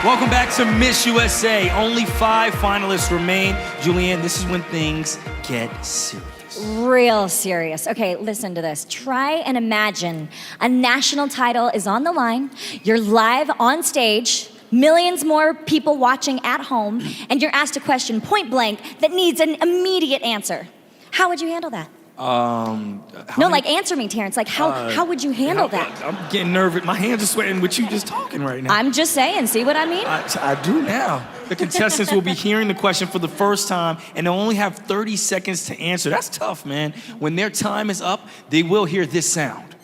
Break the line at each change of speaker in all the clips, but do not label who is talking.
Welcome back to Miss USA. Only 5 finalists remain. Julianne, this is when things get serious.
Real serious. Okay, listen to this. Try and imagine a national title is on the line. You're live on stage, millions more people watching at home, and you're asked a question point blank that needs an immediate answer. How would you handle that? Answer me, Terrence. Like, how would you handle that?
I'm getting nervous. My hands are sweating with you just talking right now.
I'm just saying, see what I mean?
I do now. The contestants will be hearing the question for the first time, and they'll only have 30 seconds to answer. That's tough, man. When their time is up, they will hear this sound.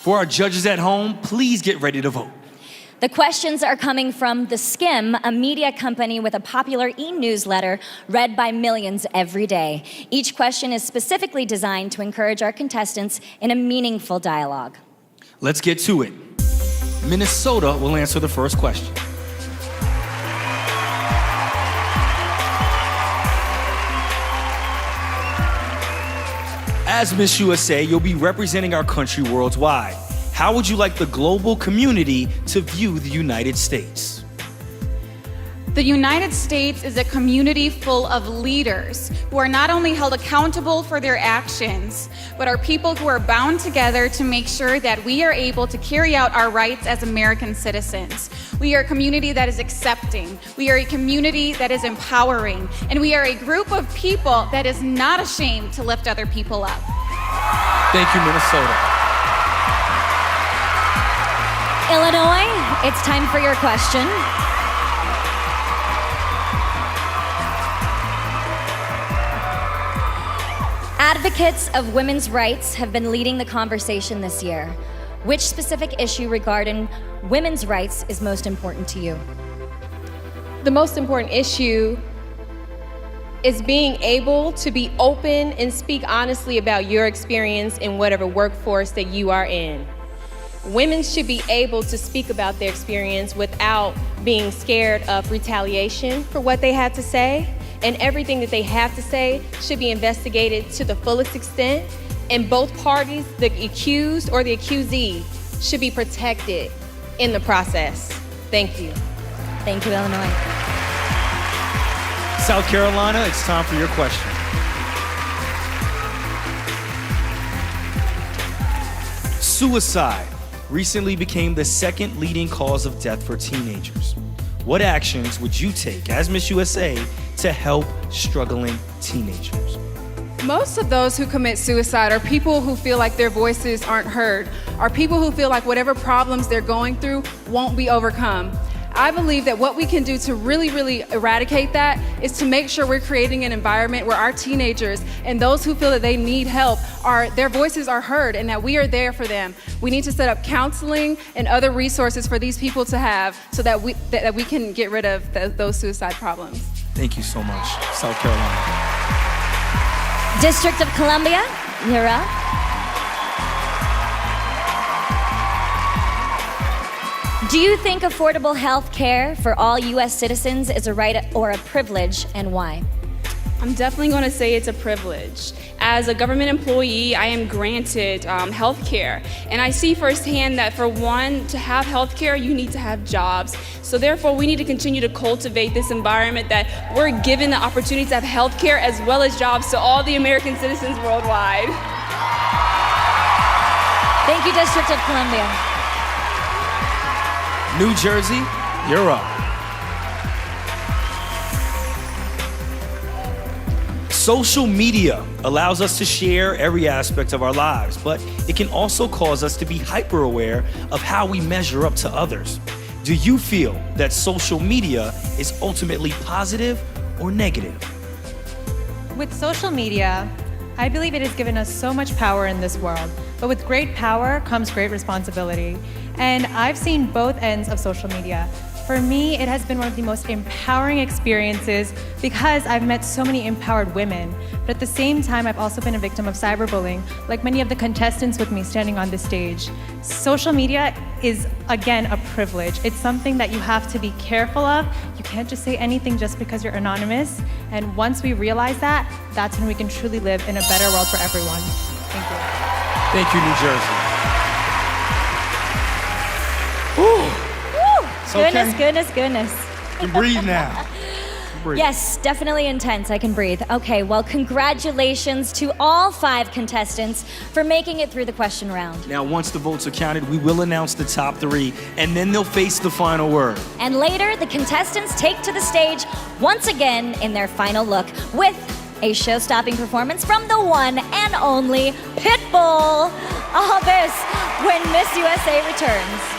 For our judges at home, please get ready to vote.
The questions are coming from The Skim, a media company with a popular e-newsletter read by millions every day. Each question is specifically designed to encourage our contestants in a meaningful dialogue.
Let's get to it. Minnesota will answer the first question. As Miss USA, you'll be representing our country worldwide. How would you like the global community to view the United States?
The United States is a community full of leaders who are not only held accountable for their actions, but are people who are bound together to make sure that we are able to carry out our rights as American citizens. We are a community that is accepting. We are a community that is empowering. And we are a group of people that is not ashamed to lift other people up.
Thank you, Minnesota.
Illinois, it's time for your question. Advocates of women's rights have been leading the conversation this year. Which specific issue regarding women's rights is most important to you?
The most important issue is being able to be open and speak honestly about your experience in whatever workforce that you are in. Women should be able to speak about their experience without being scared of retaliation for what they have to say. And everything that they have to say should be investigated to the fullest extent. And both parties, the accused or the accusee, should be protected in the process. Thank you.
Thank you, Illinois.
South Carolina, it's time for your question. Suicide recently became the second leading cause of death for teenagers. What actions would you take as Miss USA to help struggling teenagers?
Most of those who commit suicide are people who feel like their voices aren't heard, are people who feel like whatever problems they're going through won't be overcome. I believe that what we can do to really eradicate that is to make sure we're creating an environment where our teenagers and those who feel that they need help, their voices are heard and that we are there for them. We need to set up counseling and other resources for these people to have so that we can get rid of those suicide problems.
Thank you so much, South Carolina.
District of Columbia, you're up. Do you think affordable health care for all U.S. citizens is a right or a privilege, and why?
I'm definitely going to say it's a privilege. As a government employee, I am granted health care, and I see firsthand that for one, to have health care, you need to have jobs. So therefore, we need to continue to cultivate this environment that we're given the opportunity to have health care as well as jobs to all the American citizens worldwide.
Thank you, District of Columbia.
New Jersey, you're up. Social media allows us to share every aspect of our lives, but it can also cause us to be hyper-aware of how we measure up to others. Do you feel that social media is ultimately positive or negative?
With social media, I believe it has given us so much power in this world, but with great power comes great responsibility. And I've seen both ends of social media. For me, it has been one of the most empowering experiences because I've met so many empowered women. But at the same time, I've also been a victim of cyberbullying, like many of the contestants with me standing on this stage. Social media is, again, a privilege. It's something that you have to be careful of. You can't just say anything just because you're anonymous. And once we realize that, that's when we can truly live in a better world for everyone. Thank you.
Thank you, New Jersey. It's
Goodness,
okay.
goodness, goodness.
You can breathe now. Breathe.
Yes, definitely intense. I can breathe. Okay, well, congratulations to all 5 contestants for making it through the question round.
Now, once the votes are counted, we will announce the top 3, and then they'll face the final word.
And later, the contestants take to the stage once again in their final look with a show-stopping performance from the one and only Pitbull. All this when Miss USA returns.